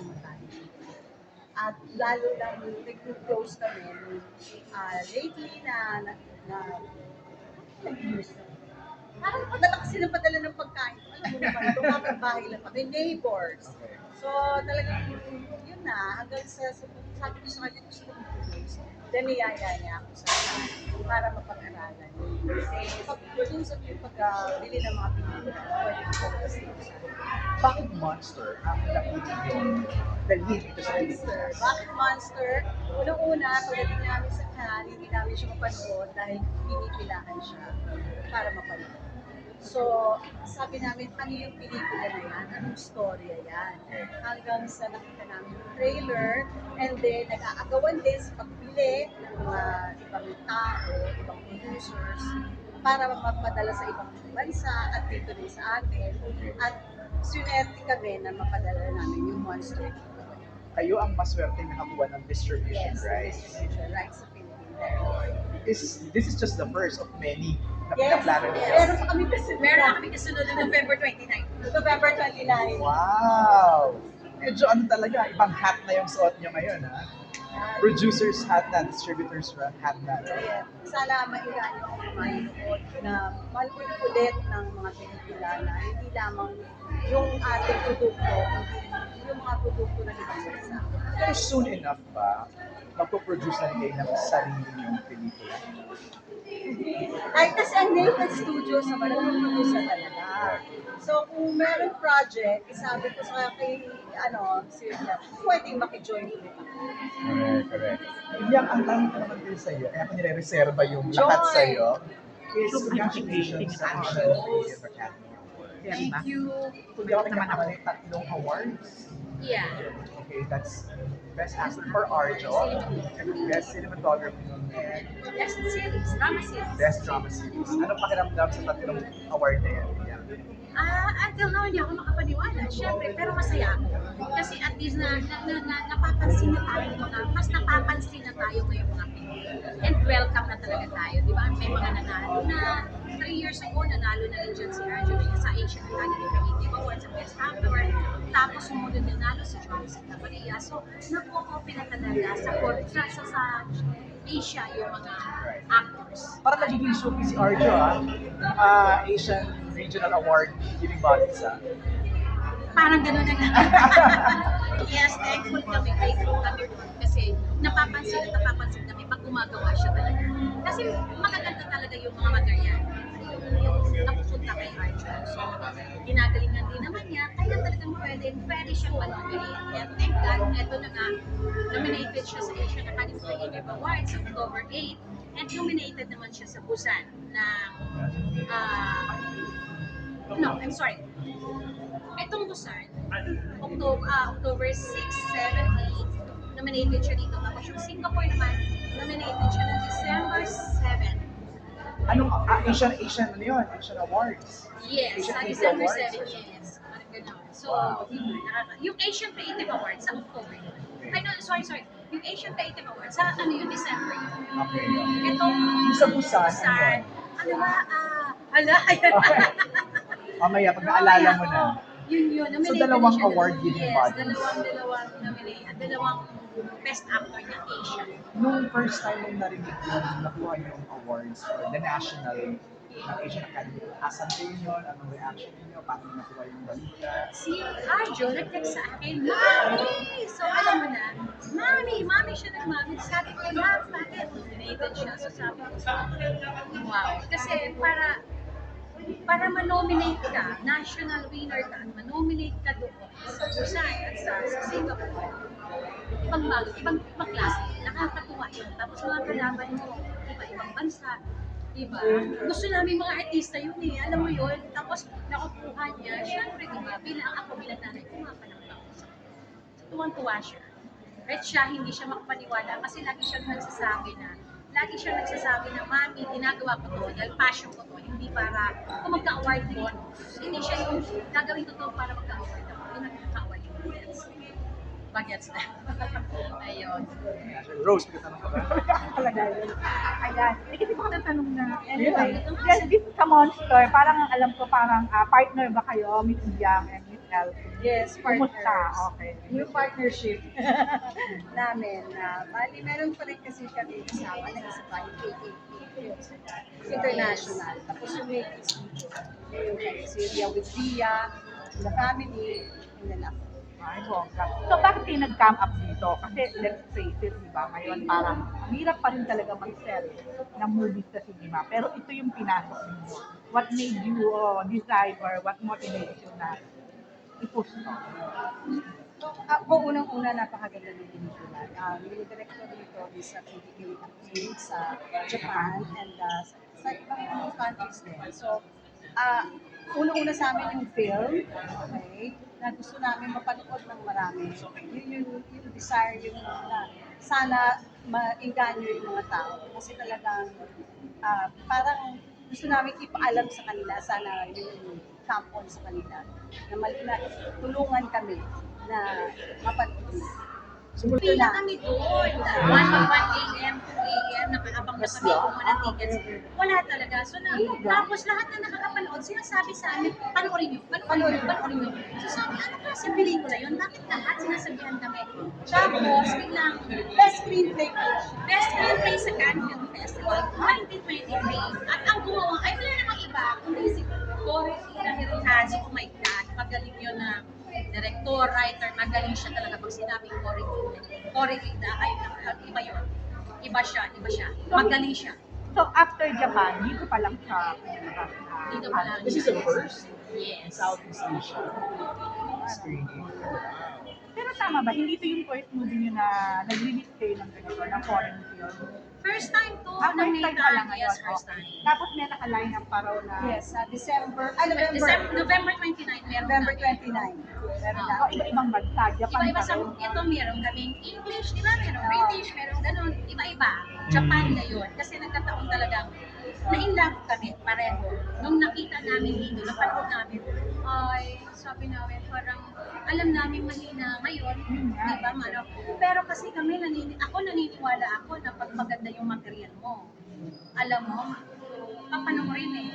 sumatay. At lalo lang nag-close kami lately na nag-use. Parang padala kasi ng padala ng pagkain. Alam mo naman, itong kapit-bahay lang kami, neighbors. Okay. So talagang yun na, hanggang sabi ko sa kanya, gusto ko mag-produce. Then niyaya niya ako sa para mapag-aralan. Pag-produce at yung pag-bili ng mga pelikula, pwede ko focus dito sa Bakit Monster ang napili yung dalhin ito sa Pilipinas? Bakit Monster? Unang-una, pagdating namin sa Cannes, hindi namin siya mapanood dahil pinipilahan siya para mapanood. So, sabi namin, ano yung pelikula na yan? Anong storya yan? Hanggang sa nakita namin yung trailer, and then nag-aagawan din sa pagbili ng mga ibang tao, ibang producers, para mapadala sa ibang bansa at dito rin sa atin. At swerte kami na mapadala namin yung Monster. Kayo ang maswerte nakakuha ng distribution Yes, rights. distribution rights sa Philippines. This is just the first of many na Yes, pinaplano niyo. meron pa kami kasi Meron na kami kasunod ng November 29. November 29. Wow! Medyo ano talaga, ibang hat na yung suot niyo ngayon, ha? Producer's hat na, distributor's hat na. Kaya sana mailan yung manonood na malulit ng mga pelikula na hindi lamang yung ating produkto, yung mga produkto na ibang bansa. Pero soon enough ba, magpo-produce na kayo ng sarili niyong pelikula? Ay, kasi ang Naked Studios naman, nag-produce na talaga. So, kung meron project, sabi ko sa kay, si pwedeng makijoin ulit ako. Correct. Hindi ang tanong ko naman din sa'yo, kaya ako nire-reserva yung Joy! lahat sa'yo, is congratulations sa National Creative Academy Award. Thank you. Kung di ako nagkakamali, 3 awards. Yeah. Okay, that's Best Actor for Arjo, and Best Cinematography, and Best series, drama series. Best Drama Series. Anong pakiramdam sa 3 award na yan? Until now, hindi ako makapaniwala. Siyempre, pero masaya ako. Kasi at least napapansin na tayo mas napapansin na tayo ngayong mga Pinoy. And welcome na talaga tayo. Di ba? May mga nanalo na. 3 years ago, nanalo na rin dyan si Arjo sa Asian Academy Creative Awards sa Best Actor. Tapos sumunod nanalo si John Santa Maria. So, napo-open na talaga sa Asia yung mga actors. Parang nagiging suki si Arjo, Asian Regional Award giving bodies, Parang gano'n na nga. Yes, thankful kami, grateful kami kasi napapansin kami pag gumagawa siya talaga. Kasi magaganda talaga yung mga material. Yung napupunta kay Arjo. So, ginagalingan din naman niya, kaya talagang pwede siyang manominate. And thank God, eto na nga, nominated siya sa Asian Academy Creative Awards sa October 8. And nominated naman siya sa Busan ng Itong Busan, October 6, 7, 8, nominated siya dito. Tapos yung Singapore naman, nominated siya ng December 7. Anong Asian Asian Awards? Yes, Asian sa Creative December Awards. 7, yes. Parang gano'n. So, Wow. yung Asian Creative Awards sa October yun. Ay, no, sorry. Yung Asian Creative Awards, sa December yun. Okay. Itong Sa Busan, Busan, ano ba, Mamaya, pag naalala mo na. Yun. So, Nominated dalawang siya award-giving yes, bodies. dalawang nominated. Dalawang best actor ng Asia. Nung first time nung narinig ko, nakuha yung awards for the national ng Asian Academy. Asan kayo yun? Anong reaction niyo? Paano nakuha yung balita? Si Arjo nag-text sa akin, Mami! So alam mo na, Mami siya ng Mami. Sabi ko, bakit? Nominated siya. So sabi ko, wow. Kasi para ma-nominate ka, national winner ka, ma-nominate ka doon sa Busan at sa Singapore, ibang klase, nakakatuwa yun. Tapos mga kalaban mo, iba-ibang bansa, diba? Gusto namin mga artista yun alam mo yun. Tapos nakukuha niya, syempre diba, bilang nanay, kumapanang ako. Tuwang-tuwa siya. Kahit siya, hindi siya makapaniwala kasi lagi siyang nagsasabi na, Mami, ginagawa ko to dahil passion ko to, hindi para kung magka-award ko. Hindi siya yung gagawin ko to para magka-award ako. Yung nagka-award yung bagets na. Ayun. Rose, pagkatanong ka ba? Talaga yun. Ayan. Kasi ko tatanong na. Yeah. Anyway, just this sa Monster, parang alam ko parang partner ba kayo, Miss Yang and Miss L. Yes, Kumusta? partners. Okay. New partnership namin. Bali, meron pa rin kasi kami kasama na isa pa, yung KKK Films International. Tapos yung Ladies Studio. Yung kay Sylvia with Dia, the family, and then ako. Ay, bongga. So, bakit kayo nag-come up dito? Kasi, let's face it, di ba? Ngayon, parang, ang hirap pa rin talaga mag-sell ng movies sa cinema. Pero ito yung pinasok ninyo. What made you decide or what motivated you na i-push to? Ako, unang-una, napakaganda ng pelikula. Yung director dito is sa PDK Films sa Japan and sa ibang countries din. So, unang-una sa amin yung film, okay, na gusto namin mapanood ng marami. Yun yung desire, yung na sana maingganyo yung mga tao. Kasi talagang parang gusto namin ipaalam sa kanila, sana yung kampon sa kanila, na tulungan kami na mapanood. Pila kami doon. 1 a.m., 2 a.m., nakaabang na kami kumuha ng tickets. Wala talaga. So, tapos lahat na nakakapanood, sinasabi sa amin, panoorin nyo. So, sabi, ano kasi pelikula yun? Bakit lahat sinasabihan kami? Tapos, biglang, Best screenplay po. Best Screenplay sa Cannes Film Festival, 2023. At ang gumawa, ay wala namang iba, kundi si Corey Hirokazu. Oh my God, magaling yun na director, writer, magaling siya talaga pag sinabing Corey Ida, ay iba yun. Iba siya. Magaling siya. So, after Japan, dito pa lang siya pinalabas na. Dito pa lang. This is the first Yes. Southeast Asia screening. Pero tama ba, hindi ito yung first movie nyo na nag-release kayo ng ganito, ng foreign film? First time to, First time pa lang ngayon. yes, first time. Tapos may naka-line up pa raw na. Yes, November November 29, meron November kami. 29. Meron na. So, iba-ibang bansa, Japan Iba-iba pa sa, rin. ito meron kaming English, di ba? Meron British, meron ganun. Iba-iba. Japan na yun. Kasi nagkataon talagang na-inlove kami pareho. Nung nakita namin dito, napanood namin, ay, sabi namin, parang alam namin mahina ngayon, di ba, Mano? Pero kasi kami, naniniwala ako na pag maganda yung material mo, alam mo, papanoorin eh.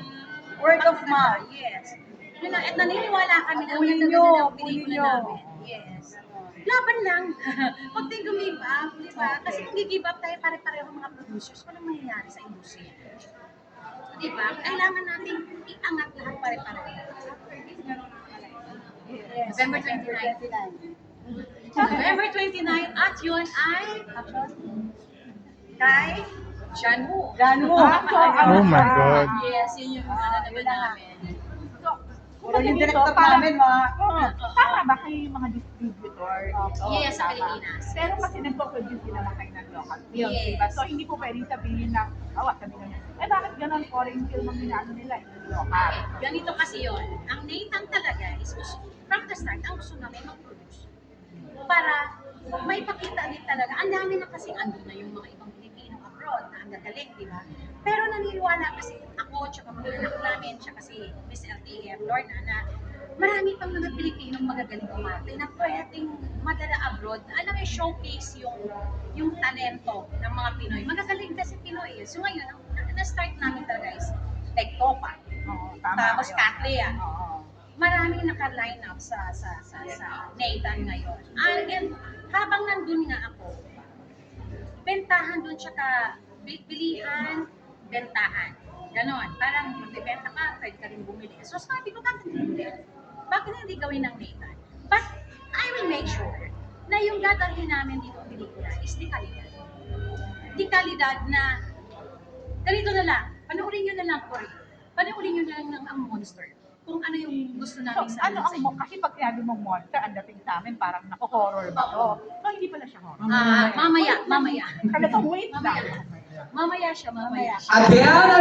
Word of Pag- mouth. Yes. Yun na, at naniniwala kami na ang Kunin ganda nyo, ng kunin pelikula nyo. namin. Yes. Laban lang. Huwag tayo give up, di ba? Kasi kung give up tayo pare-pareho mga producers, walang mangyayari sa industriya. Di ba? Kailangan natin iangat lahat pare-pareho. Yes, November 29. November 29 at yun ay kay John Woo. Ganun mo. Oh my God. Yes, yun yung ano naman yun na nga. namin. So, Puro yung dito, director parang- namin, mga Tama ba kayo yung mga distributor dito? Yes, sa Tama. Pilipinas. Pero kasi nagpo-produce sila na kayo ng local film, Yes. diba? So, hindi po pwedeng sabihin na, sabihin na, bakit ganun foreign film ang ginano nila? Hindi local. Ganito kasi yun. Ang Nathan talaga is from the start, ang gusto namin mag-produce. Para may pakita din talaga. Ang dami na kasi andun na yung mga ibang Pilipino abroad na ang gagaling, di ba? Pero naniniwala kasi ako, tsaka mga anak namin, tsaka si Miss LTM, Lorna, na marami pang mga Pilipinong magagaling umarte na pwedeng madala abroad. Alam mo, showcase yung talento ng mga Pinoy. Magagaling kasi Pinoy. So ngayon, ang na-start namin talaga is like Topa. Oo, tama Tapos kayo. Kathleen. Oo. Maraming naka-line up sa Nathan ngayon. And habang nandun nga ako, bentahan dun tsaka bilihan, bentahan. Ganon. Parang magbibenta ka, pwede ka rin bumili. So sabi ko, bakit hindi? Bakit hindi gawin ng Nathan? But I will make sure na yung dadalhin namin dito ang pelikula is di kalidad. Di kalidad na ganito na lang. Panoorin nyo na lang, Cory. Panoorin nyo na lang ng ang monster. Kung ano yung gusto So, namin sa ano ang kasi pag sinabi mong monster, ang dating sa amin parang nako-horror ba to? So, hindi pala siya horror. mamaya. Talagang wait lang. Mamaya siya, mamaya. mamaya. Adriana